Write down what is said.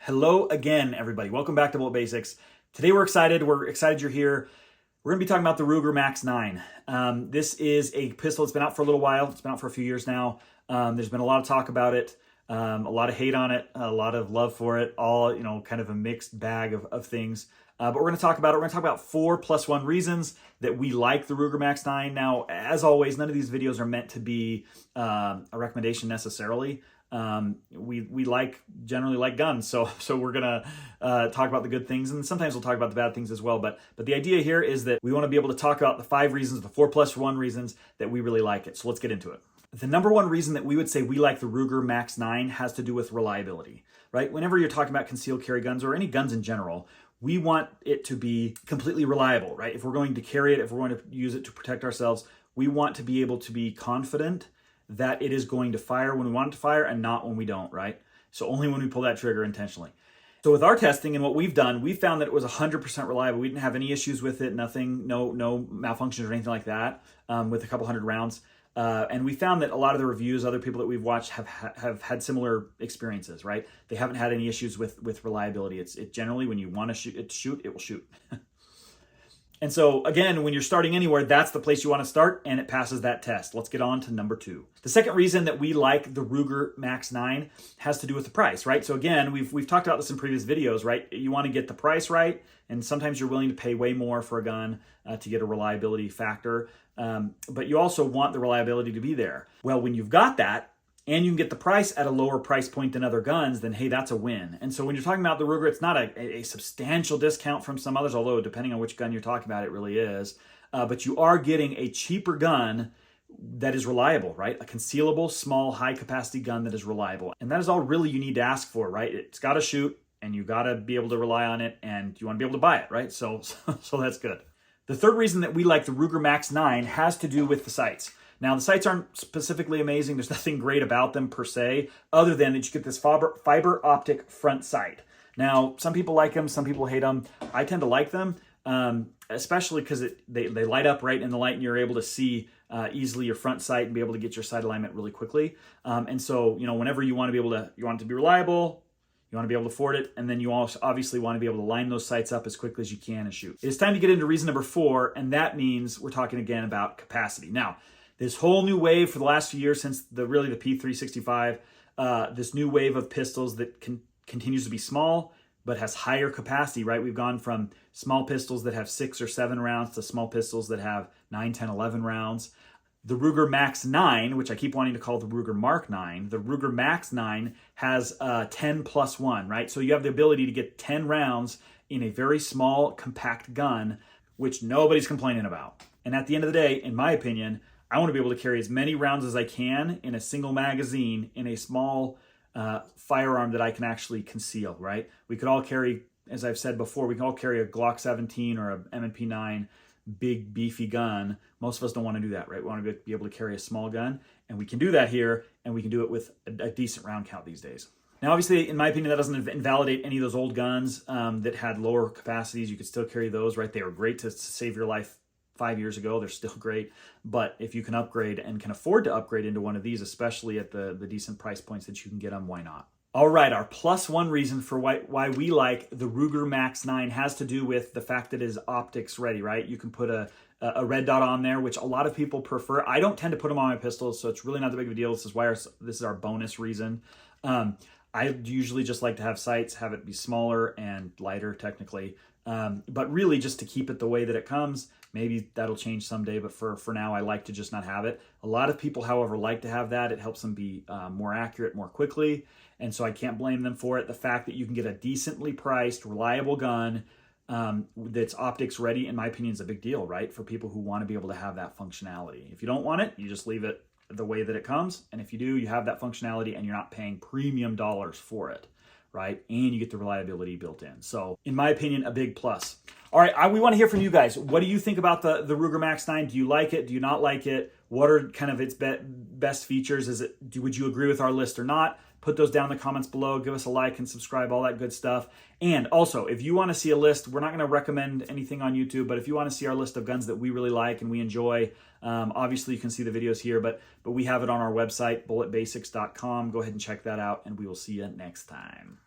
Hello again, everybody. Welcome back to Bullet Basics. Today we're excited. We're excited you're here. We're going to be talking about the Ruger Max 9. This is a pistol that's been out for a little while. It's been out for a few years now. There's been a lot of talk about it, a lot of hate on it, a lot of love for it, all, kind of a mixed bag of things. But we're going to talk about it. We're going to talk about 4+1 reasons that we like the Ruger Max 9. Now, as always, none of these videos are meant to be a recommendation necessarily. We generally like guns, so we're gonna talk about the good things, and sometimes we'll talk about the bad things as well. But the idea here is that we want to be able to talk about the 5 reasons, the 4+1 reasons that we really like it. So let's get into it. The number one reason that we would say we like the Ruger Max 9 has to do with reliability, right? Whenever you're talking about concealed carry guns or any guns in general, we want it to be completely reliable, right? If we're going to carry it, if we're going to use it to protect ourselves, we want to be able to be confident that it is going to fire when we want it to fire and not when we don't, right? So only when we pull that trigger intentionally. So with our testing and what we've done, we found that it was 100% reliable. We didn't have any issues with it, nothing, no malfunctions or anything like that with a couple hundred rounds. And we found that a lot of the reviews, other people that we've watched have had similar experiences, right? They haven't had any issues with reliability. It generally, when you want to shoot, it will shoot. And so, again, when you're starting anywhere, that's the place you want to start, and it passes that test. Let's get on to number 2. The second reason that we like the Ruger Max 9 has to do with the price, right? So again, we've talked about this in previous videos, right? You want to get the price right, and sometimes you're willing to pay way more for a gun to get a reliability factor, but you also want the reliability to be there. Well, when you've got that, and you can get the price at a lower price point than other guns, then hey, that's a win. And so when you're talking about the Ruger, it's not a substantial discount from some others, although depending on which gun you're talking about, it really is. But you are getting a cheaper gun that is reliable, right? A concealable, small, high-capacity gun that is reliable. And that is all really you need to ask for, right? It's got to shoot, and you got to be able to rely on it, and you want to be able to buy it, right? So that's good. The third reason that we like the Ruger Max 9 has to do with the sights. Now, the sights aren't specifically amazing. There's nothing great about them per se, other than that you get this fiber optic front sight. Now, some people like them, some people hate them. I tend to like them, especially because they light up right in the light and you're able to see easily your front sight and be able to get your sight alignment really quickly. And so, whenever you want to be able to, you want it to be reliable, you want to be able to afford it, and then you also obviously want to be able to line those sights up as quickly as you can and shoot. It's time to get into reason number 4, and that means we're talking again about capacity. Now, this whole new wave for the last few years since the P365, this new wave of pistols that continues to be small but has higher capacity, right? We've gone from small pistols that have 6 or 7 rounds to small pistols that have 9, 10, 11 rounds. The Ruger Max 9, which I keep wanting to call the Ruger Mark 9, the Ruger Max 9 has 10+1, right? So you have the ability to get 10 rounds in a very small, compact gun, which nobody's complaining about. And at the end of the day, in my opinion, I want to be able to carry as many rounds as I can in a single magazine in a small firearm that I can actually conceal, right? We could all carry, as I've said before, we can all carry a Glock 17 or a M&P 9 big, beefy gun. Most of us don't want to do that, right? We want to be able to carry a small gun, and we can do that here, and we can do it with a decent round count these days. Now, obviously, in my opinion, that doesn't invalidate any of those old guns that had lower capacities. You could still carry those, right? They were great to save your life 5 years ago. They're still great, but if you can upgrade and can afford to upgrade into one of these, especially at the decent price points that you can get them, why not? All right, our +1 reason for why we like the Ruger Max 9 has to do with the fact that it is optics ready, right? You can put a red dot on there, which a lot of people prefer. I don't tend to put them on my pistols, so it's really not that big of a deal. This is our bonus reason. I usually just like to have sights, have it be smaller and lighter technically, but really just to keep it the way that it comes. Maybe that'll change someday, but for now, I like to just not have it. A lot of people, however, like to have that. It helps them be more accurate more quickly, and so I can't blame them for it. The fact that you can get a decently priced, reliable gun that's optics ready, in my opinion, is a big deal, right? For people who want to be able to have that functionality. If you don't want it, you just leave it the way that it comes, and if you do, you have that functionality and you're not paying premium dollars for it, right? And you get the reliability built in. So in my opinion, a big plus. All right, we want to hear from you guys. What do you think about the Ruger Max 9? Do you like it? Do you not like it? What are kind of its best features? Would you agree with our list or not? Put those down in the comments below. Give us a like and subscribe, all that good stuff. And also, if you want to see a list, we're not going to recommend anything on YouTube, but if you want to see our list of guns that we really like and we enjoy, obviously you can see the videos here, but we have it on our website, bulletbasics.com. Go ahead and check that out, and we will see you next time.